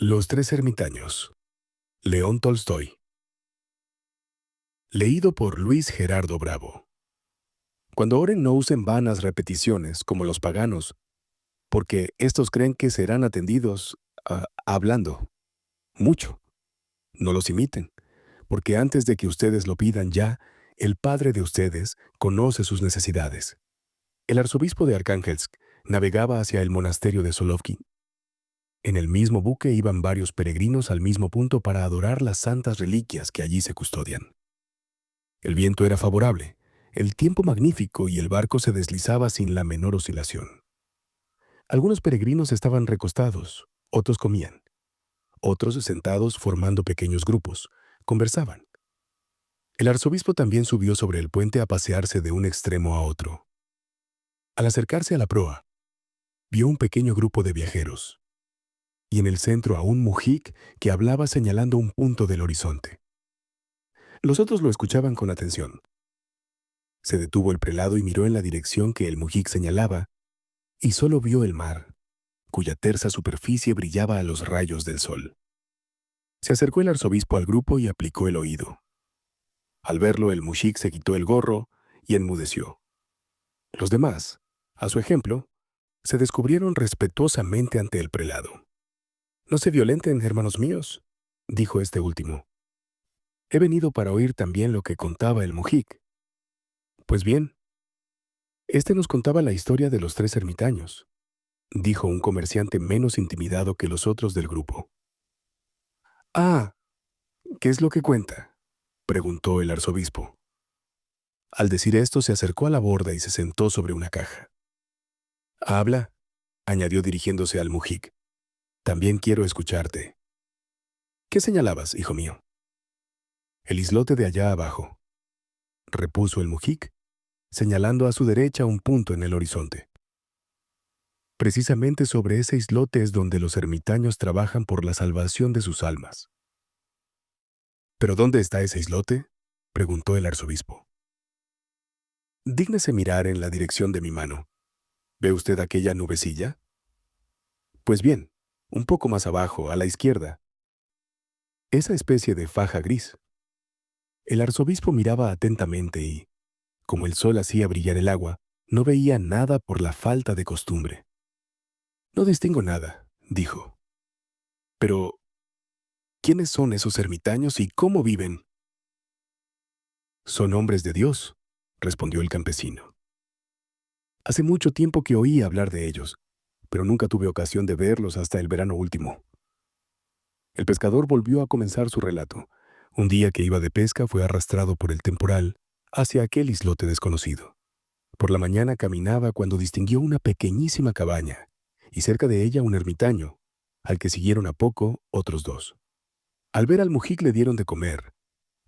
Los tres ermitaños. León Tolstoy. Leído por Luis Gerardo Bravo. Cuando oren no usen vanas repeticiones como los paganos, porque estos creen que serán atendidos hablando mucho. No los imiten, porque antes de que ustedes lo pidan ya, el Padre de ustedes conoce sus necesidades. El arzobispo de Arcángelsk navegaba hacia el monasterio de Solovki. En el mismo buque iban varios peregrinos al mismo punto para adorar las santas reliquias que allí se custodian. El viento era favorable, el tiempo magnífico y el barco se deslizaba sin la menor oscilación. Algunos peregrinos estaban recostados, otros comían. Otros sentados formando pequeños grupos, conversaban. El arzobispo también subió sobre el puente a pasearse de un extremo a otro. Al acercarse a la proa, vio un pequeño grupo de viajeros, y en el centro a un mujik que hablaba señalando un punto del horizonte. Los otros lo escuchaban con atención. Se detuvo el prelado y miró en la dirección que el mujik señalaba, y solo vio el mar, cuya tersa superficie brillaba a los rayos del sol. Se acercó el arzobispo al grupo y aplicó el oído. Al verlo, el mujik se quitó el gorro y enmudeció. Los demás, a su ejemplo, se descubrieron respetuosamente ante el prelado. «No se violenten, hermanos míos», dijo este último. «He venido para oír también lo que contaba el mujik». «Pues bien, este nos contaba la historia de los tres ermitaños», dijo un comerciante menos intimidado que los otros del grupo. «Ah, ¿qué es lo que cuenta?», preguntó el arzobispo. Al decir esto, se acercó a la borda y se sentó sobre una caja. «Habla», añadió dirigiéndose al mujik. «También quiero escucharte». «¿Qué señalabas, hijo mío?» «El islote de allá abajo», repuso el mujik, señalando a su derecha un punto en el horizonte. «Precisamente sobre ese islote es donde los ermitaños trabajan por la salvación de sus almas». «¿Pero dónde está ese islote?», preguntó el arzobispo. «Dígnese mirar en la dirección de mi mano. ¿Ve usted aquella nubecilla? Pues bien, un poco más abajo, a la izquierda. Esa especie de faja gris». El arzobispo miraba atentamente y, como el sol hacía brillar el agua, no veía nada por la falta de costumbre. «No distingo nada», dijo. «Pero, ¿quiénes son esos ermitaños y cómo viven?» «Son hombres de Dios», respondió el campesino. «Hace mucho tiempo que oí hablar de ellos, pero nunca tuve ocasión de verlos hasta el verano último». El pescador volvió a comenzar su relato. Un día que iba de pesca fue arrastrado por el temporal hacia aquel islote desconocido. Por la mañana caminaba cuando distinguió una pequeñísima cabaña, y cerca de ella un ermitaño, al que siguieron a poco otros dos. Al ver al mujik le dieron de comer,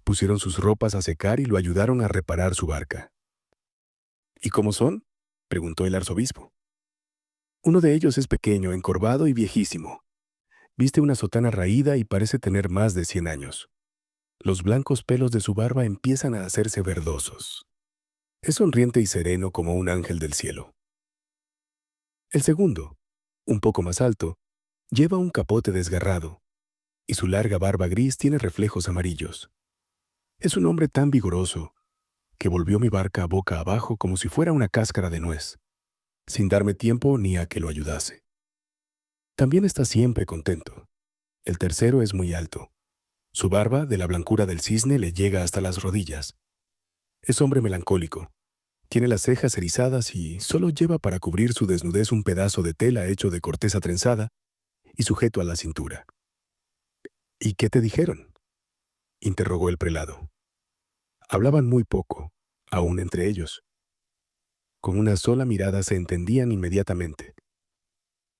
pusieron sus ropas a secar y lo ayudaron a reparar su barca. «¿Y cómo son?», preguntó el arzobispo. «Uno de ellos es pequeño, encorvado y viejísimo. Viste una sotana raída y parece tener más de 100 años. Los blancos pelos de su barba empiezan a hacerse verdosos. Es sonriente y sereno como un ángel del cielo. El segundo, un poco más alto, lleva un capote desgarrado, y su larga barba gris tiene reflejos amarillos. Es un hombre tan vigoroso que volvió mi barca boca abajo como si fuera una cáscara de nuez, sin darme tiempo ni a que lo ayudase. También está siempre contento. El tercero es muy alto. Su barba, de la blancura del cisne, le llega hasta las rodillas. Es hombre melancólico. Tiene las cejas erizadas y solo lleva para cubrir su desnudez un pedazo de tela hecho de corteza trenzada y sujeto a la cintura. «¿Y qué te dijeron?», interrogó el prelado. Hablaban muy poco, aún entre ellos. Con una sola mirada se entendían inmediatamente.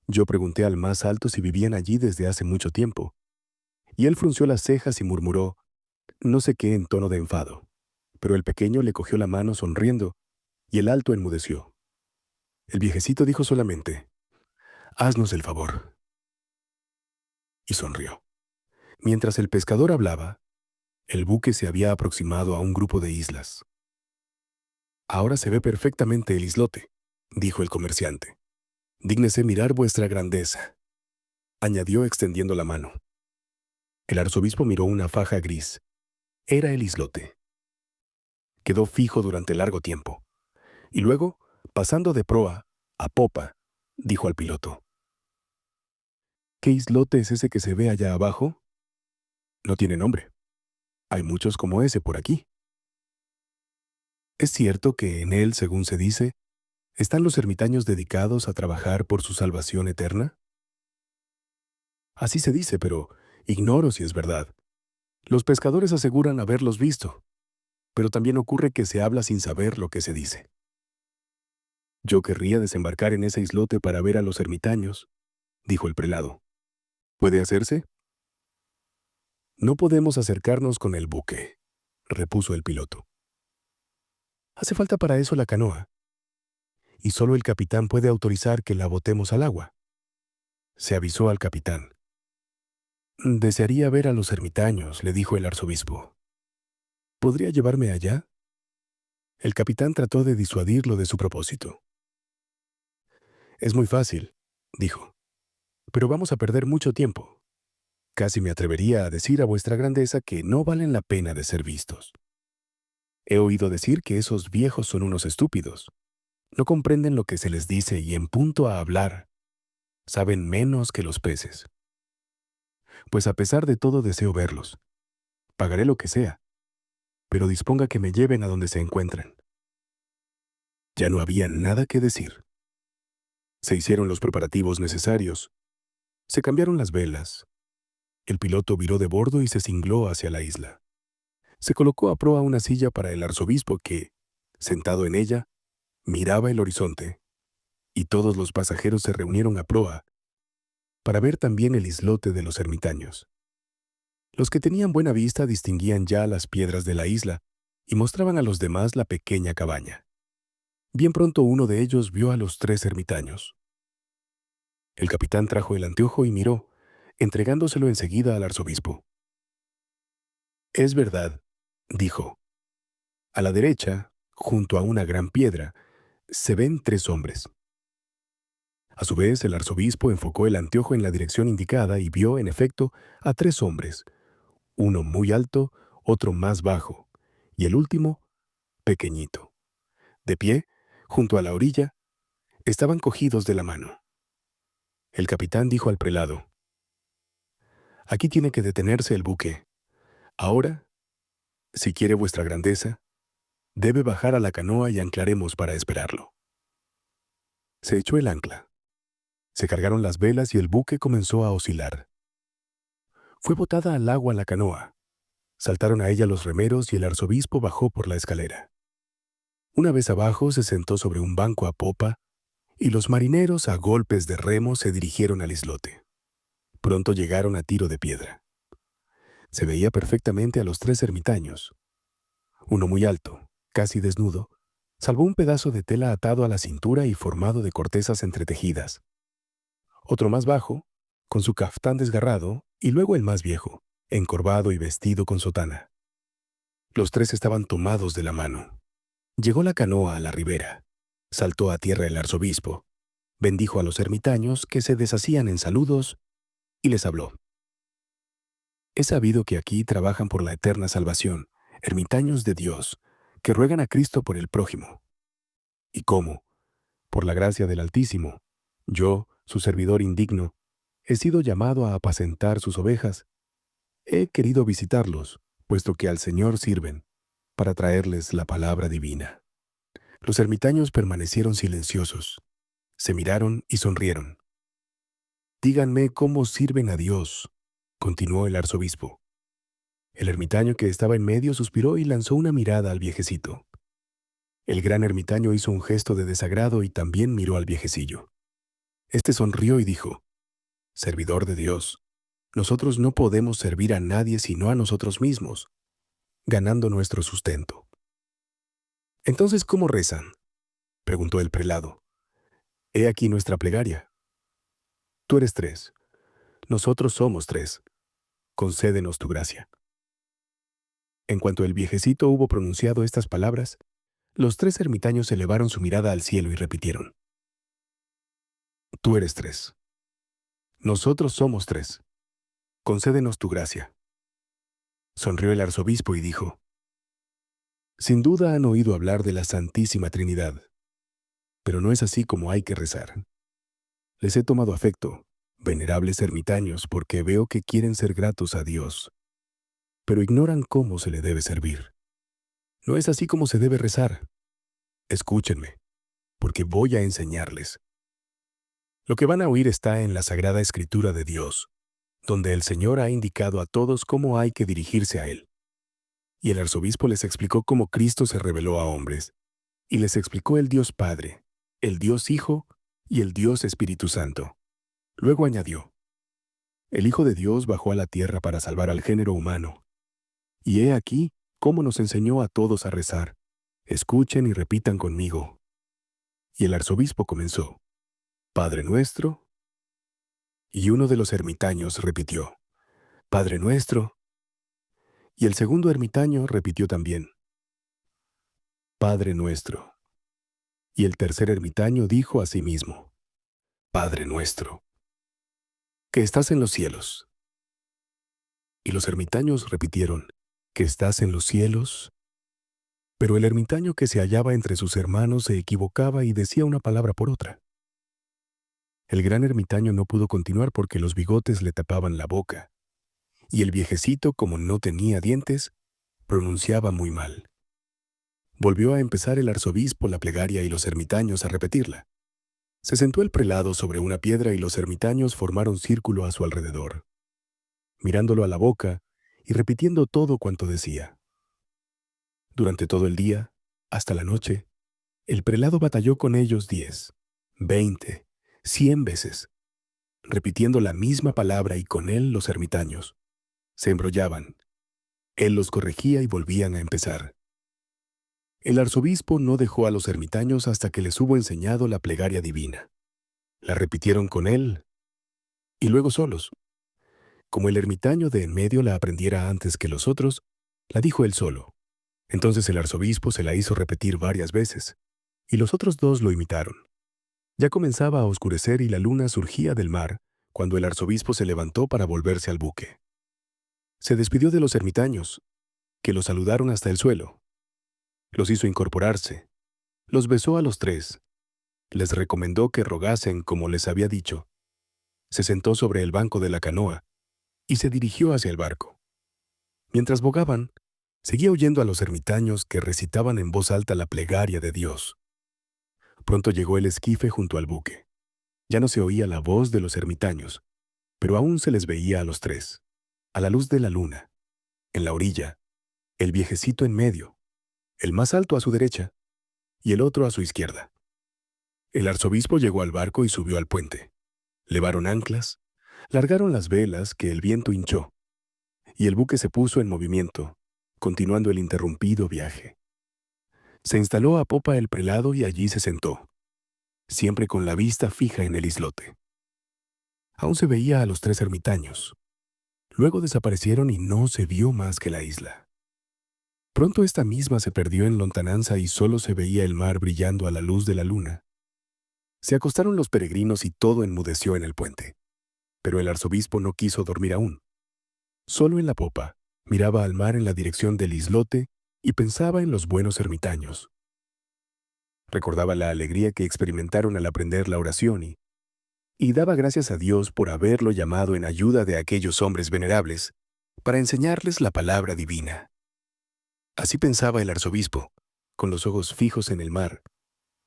Yo pregunté al más alto si vivían allí desde hace mucho tiempo, y él frunció las cejas y murmuró no sé qué en tono de enfado, pero el pequeño le cogió la mano sonriendo y el alto enmudeció. El viejecito dijo solamente, «Haznos el favor», y sonrió. Mientras el pescador hablaba, el buque se había aproximado a un grupo de islas. «Ahora se ve perfectamente el islote», dijo el comerciante. «Dígnese mirar vuestra grandeza. añadió extendiendo la mano. El arzobispo miró una faja gris. Era el islote. Quedó fijo durante largo tiempo. Y luego, pasando de proa a popa, dijo al piloto: ¿Qué islote es ese que se ve allá abajo? No tiene nombre. Hay muchos como ese por aquí. ¿Es cierto que en él, según se dice, están los ermitaños dedicados a trabajar por su salvación eterna? Así se dice, pero ignoro si es verdad. Los pescadores aseguran haberlos visto, pero también ocurre que se habla sin saber lo que se dice. Yo querría desembarcar en ese islote para ver a los ermitaños, dijo el prelado. ¿Puede hacerse? No podemos acercarnos con el buque, repuso el piloto. Hace falta para eso la canoa, y solo el capitán puede autorizar que la botemos al agua. Se avisó al capitán. Desearía ver a los ermitaños, le dijo el arzobispo. ¿Podría llevarme allá? El capitán trató de disuadirlo de su propósito. Es muy fácil, dijo, pero vamos a perder mucho tiempo. Casi me atrevería a decir a vuestra grandeza que no valen la pena de ser vistos. He oído decir que esos viejos son unos estúpidos. No comprenden lo que se les dice y en punto a hablar, saben menos que los peces. Pues a pesar de todo deseo verlos. Pagaré lo que sea, pero disponga que me lleven a donde se encuentren. Ya no había nada que decir. Se hicieron los preparativos necesarios. Se cambiaron las velas. El piloto viró de bordo y se cingló hacia la isla. Se colocó a proa una silla para el arzobispo que, sentado en ella, miraba el horizonte, y todos los pasajeros se reunieron a proa para ver también el islote de los ermitaños. Los que tenían buena vista distinguían ya las piedras de la isla y mostraban a los demás la pequeña cabaña. Bien pronto uno de ellos vio a los 3 ermitaños. El capitán trajo el anteojo y miró, entregándoselo enseguida al arzobispo. «Es verdad», dijo. «A la derecha, junto a una gran piedra, se ven 3 hombres». A su vez, el arzobispo enfocó el anteojo en la dirección indicada y vio, en efecto, a 3 hombres, uno muy alto, otro más bajo, y el último, pequeñito. De pie, junto a la orilla, estaban cogidos de la mano. El capitán dijo al prelado: «Aquí tiene que detenerse el buque. Ahora, si quiere vuestra grandeza, debe bajar a la canoa y anclaremos para esperarlo». Se echó el ancla. Se cargaron las velas y el buque comenzó a oscilar. Fue botada al agua la canoa. Saltaron a ella los remeros y el arzobispo bajó por la escalera. Una vez abajo se sentó sobre un banco a popa y los marineros a golpes de remo se dirigieron al islote. Pronto llegaron a tiro de piedra. Se veía perfectamente a los 3 ermitaños. Uno muy alto, casi desnudo, salvo un pedazo de tela atado a la cintura y formado de cortezas entretejidas. Otro más bajo, con su caftán desgarrado, y luego el más viejo, encorvado y vestido con sotana. Los 3 estaban tomados de la mano. Llegó la canoa a la ribera. Saltó a tierra el arzobispo. Bendijo a los ermitaños que se deshacían en saludos y les habló. «He sabido que aquí trabajan por la eterna salvación, ermitaños de Dios, que ruegan a Cristo por el prójimo. Y cómo, por la gracia del Altísimo, yo, su servidor indigno, he sido llamado a apacentar sus ovejas. He querido visitarlos, puesto que al Señor sirven, para traerles la palabra divina». Los ermitaños permanecieron silenciosos. Se miraron y sonrieron. «Díganme cómo sirven a Dios», continuó el arzobispo. El ermitaño que estaba en medio suspiró y lanzó una mirada al viejecito. El gran ermitaño hizo un gesto de desagrado y también miró al viejecillo. Este sonrió y dijo: «Servidor de Dios, nosotros no podemos servir a nadie sino a nosotros mismos, ganando nuestro sustento». «Entonces, ¿cómo rezan?», preguntó el prelado. «He aquí nuestra plegaria. Tú eres 3, nosotros somos 3. Concédenos tu gracia». En cuanto el viejecito hubo pronunciado estas palabras, los 3 ermitaños elevaron su mirada al cielo y repitieron: «Tú eres 3. Nosotros somos 3. Concédenos tu gracia. Sonrió el arzobispo y dijo: Sin duda han oído hablar de la Santísima Trinidad, pero no es así como hay que rezar. Les he tomado afecto, venerables ermitaños, porque veo que quieren ser gratos a Dios, pero ignoran cómo se le debe servir. No es así como se debe rezar. Escúchenme, porque voy a enseñarles. Lo que van a oír está en la Sagrada Escritura de Dios, donde el Señor ha indicado a todos cómo hay que dirigirse a Él. Y el arzobispo les explicó cómo Cristo se reveló a hombres, y les explicó el Dios Padre, el Dios Hijo y el Dios Espíritu Santo. Luego añadió: El Hijo de Dios bajó a la tierra para salvar al género humano. Y he aquí cómo nos enseñó a todos a rezar. Escuchen y repitan conmigo. Y el arzobispo comenzó: Padre nuestro. Y uno de los ermitaños repitió: Padre nuestro. Y el segundo ermitaño repitió también: Padre nuestro. Y el tercer ermitaño dijo a sí mismo: Padre nuestro, que estás en los cielos. Y los ermitaños repitieron: Que estás en los cielos. Pero el ermitaño que se hallaba entre sus hermanos se equivocaba y decía una palabra por otra. El gran ermitaño no pudo continuar porque los bigotes le tapaban la boca, y el viejecito, como no tenía dientes, pronunciaba muy mal. Volvió a empezar el arzobispo la plegaria y los ermitaños a repetirla. Se sentó el prelado sobre una piedra y los ermitaños formaron círculo a su alrededor, mirándolo a la boca y repitiendo todo cuanto decía. Durante todo el día, hasta la noche, el prelado batalló con ellos 10, 20, 100 veces, repitiendo la misma palabra, y con él los ermitaños. Se embrollaban. Él los corregía y volvían a empezar. El arzobispo no dejó a los ermitaños hasta que les hubo enseñado la plegaria divina. La repitieron con él y luego solos. Como el ermitaño de en medio la aprendiera antes que los otros, la dijo él solo. Entonces el arzobispo se la hizo repetir varias veces, y los otros 2 lo imitaron. Ya comenzaba a oscurecer y la luna surgía del mar cuando el arzobispo se levantó para volverse al buque. Se despidió de los ermitaños, que lo saludaron hasta el suelo. Los hizo incorporarse. Los besó a los 3. Les recomendó que rogasen como les había dicho. Se sentó sobre el banco de la canoa y se dirigió hacia el barco. Mientras bogaban, seguía oyendo a los ermitaños que recitaban en voz alta la plegaria de Dios. Pronto llegó el esquife junto al buque. Ya no se oía la voz de los ermitaños, pero aún se les veía a los 3, a la luz de la luna, en la orilla, el viejecito en medio, el más alto a su derecha y el otro a su izquierda. El arzobispo llegó al barco y subió al puente. Levaron anclas, largaron las velas que el viento hinchó, y el buque se puso en movimiento, continuando el interrumpido viaje. Se instaló a popa el prelado y allí se sentó, siempre con la vista fija en el islote. Aún se veía a los 3 ermitaños. Luego desaparecieron y no se vio más que la isla. Pronto esta misma se perdió en lontananza y solo se veía el mar brillando a la luz de la luna. Se acostaron los peregrinos y todo enmudeció en el puente. Pero el arzobispo no quiso dormir aún. Solo en la popa, miraba al mar en la dirección del islote y pensaba en los buenos ermitaños. Recordaba la alegría que experimentaron al aprender la oración y daba gracias a Dios por haberlo llamado en ayuda de aquellos hombres venerables para enseñarles la palabra divina. Así pensaba el arzobispo, con los ojos fijos en el mar,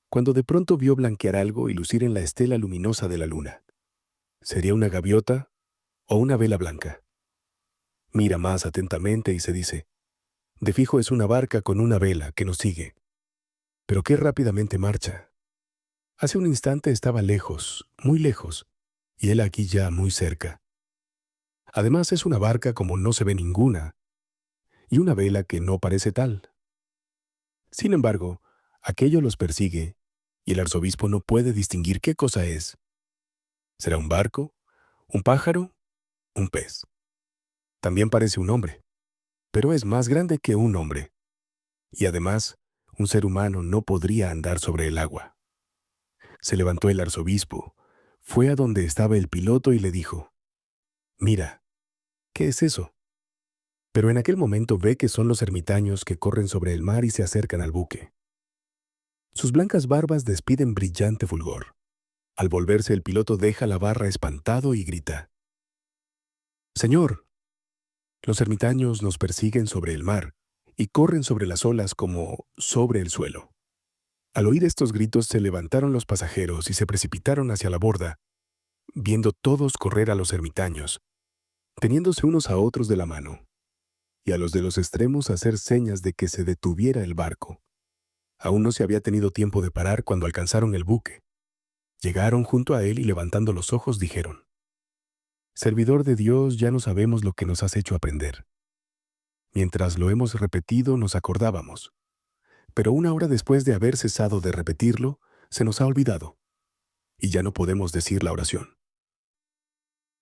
cuando de pronto vio blanquear algo y lucir en la estela luminosa de la luna. ¿Sería una gaviota o una vela blanca? Mira más atentamente y se dice: de fijo es una barca con una vela que nos sigue. Pero qué rápidamente marcha. Hace un instante estaba lejos, muy lejos, y él aquí ya muy cerca. Además es una barca como no se ve ninguna, y una vela que no parece tal. Sin embargo, aquello los persigue, y el arzobispo no puede distinguir qué cosa es. ¿Será un barco, un pájaro, un pez? También parece un hombre, pero es más grande que un hombre. Y además, un ser humano no podría andar sobre el agua. Se levantó el arzobispo, Fue a donde estaba el piloto y le dijo, «Mira, ¿qué es eso?». Pero en aquel momento ve que son los ermitaños que corren sobre el mar y se acercan al buque. Sus blancas barbas despiden brillante fulgor. Al volverse el piloto deja la barra espantado y grita, «Señor, los ermitaños nos persiguen sobre el mar y corren sobre las olas como sobre el suelo». Al oír estos gritos se levantaron los pasajeros y se precipitaron hacia la borda, viendo todos correr a los ermitaños, teniéndose unos a otros de la mano, y a los de los extremos hacer señas de que se detuviera el barco. Aún no se había tenido tiempo de parar cuando alcanzaron el buque. Llegaron junto a él y levantando los ojos dijeron, «Servidor de Dios, ya no sabemos lo que nos has hecho aprender». Mientras lo hemos repetido nos acordábamos, pero una hora después de haber cesado de repetirlo, se nos ha olvidado, y ya no podemos decir la oración.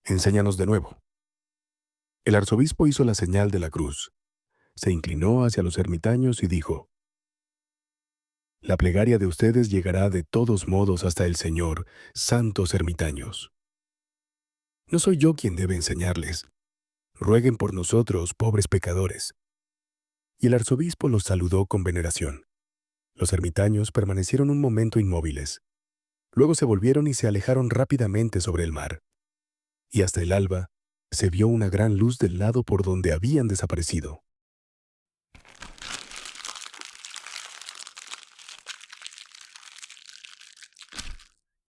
Enséñanos de nuevo. El arzobispo hizo la señal de la cruz, se inclinó hacia los ermitaños y dijo, «La plegaria de ustedes llegará de todos modos hasta el Señor, santos ermitaños. No soy yo quien debe enseñarles. Rueguen por nosotros, pobres pecadores». Y el arzobispo los saludó con veneración. Los ermitaños permanecieron un momento inmóviles. Luego se volvieron y se alejaron rápidamente sobre el mar. Y hasta el alba se vio una gran luz del lado por donde habían desaparecido.